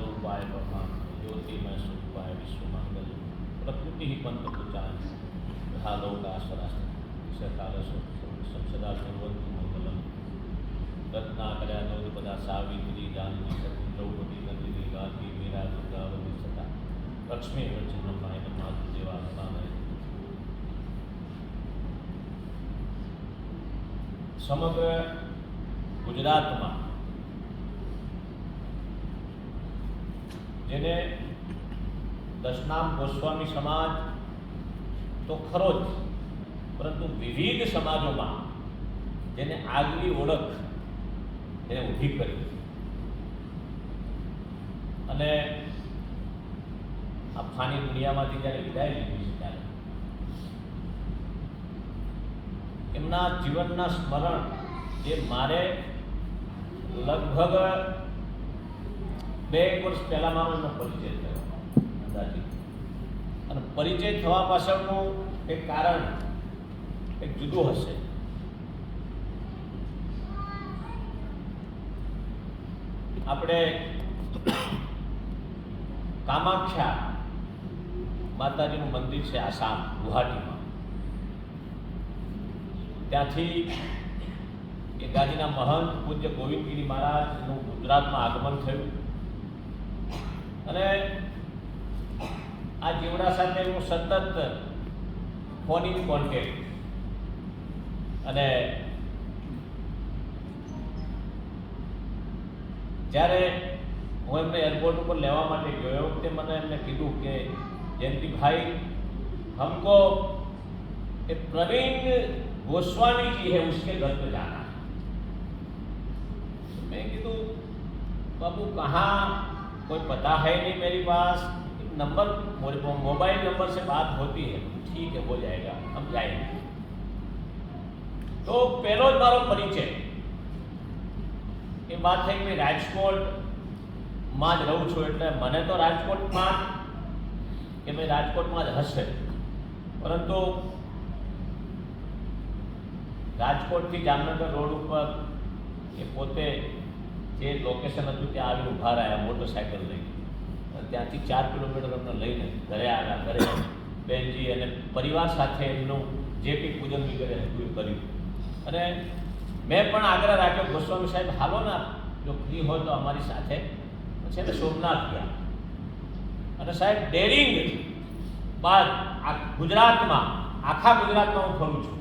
रूपाय ब्रह्मा ज्योतिमय स्वरूपाय विश्वमंगल प्रकृति ही पंचभूतानि सदा सर्वन्तु मंगलम रत्नाकरनोदपदा सावित्री जानकी सती द्रौपदी नंदिनी गांधी मीरा दुर्गावती सता लक्ष्मी वचनमाय मातृदेवा नमामि। समग्र गुजरात में जेने दशनाम गोस्वामी समाज तो खरो ज, परंतु विविध समाजों में जेने आगवी ओळख जेने ऊभी करी अने आ फानी दुनिया में जયારે विदाय लीधी છે ત્યારે एमना जीवनना स्मरण जे मारे लगभग 2 वर्ष पहला मारो एमनो परिचय थयो अंदाजित અને પરિચય થવા પાછળનું એક કારણ એક જુદું હશે। આપણે કામાખ્યા માતાજીનું મંદિર છે આસામ ગુવાહાટીમાં, ત્યાંથી એ ગાદીના મહંત પૂજ્ય ગોવિંદગીરી મહારાજનું ગુજરાતમાં આગમન થયું અને આ જીવડા સાથે હું સતત ફોન ઇન કોન્ટેક્ટ અને જ્યારે હું એમને એરપોર્ટ ઉપર લેવા માટે ગયો એ વખતે મને એમને કીધું કે जयंती भाई हमको एक प्रवीण गोस्वामी जी है उसके घर पे जाना है। मैं कीधु बाबू कहाँ, कोई पता है नहीं मेरे पास, नंबर मोबाइल नंबर से बात होती है, ठीक है हो जाएगा हम जाएंगे। तो पहलो ज मारो परिचय ये बात है कि राजकोट में ज रहूँ छूँ एटले मने तो राजकोट में कि मैं राजकोट में हशे, परंतु राजकोट थी जामनगर रोड पर ये पोते जे लोकेशन हतुं त्यां आवी ऊभा रह्या मोटरसाइकल लई, त्यांथी 4 किलोमीटर अમને લઈને ઘરે આવ્યા। ઘરે બેનજી અને પરિવાર સાથે એમનું જે કંઈ પૂજન વગેરે હતું એ કર્યું અને મેં પણ આગ્રહ રાખ્યો ગોસ્વામી સાહેબ હાલો ના જો ફ્રી હોય તો અમારી સાથે। પછી અમે સોમનાથ ગયા અને સાહેબ ડેરિંગ બાદ આ ગુજરાતમાં આખા ગુજરાતમાં હું ફરું છું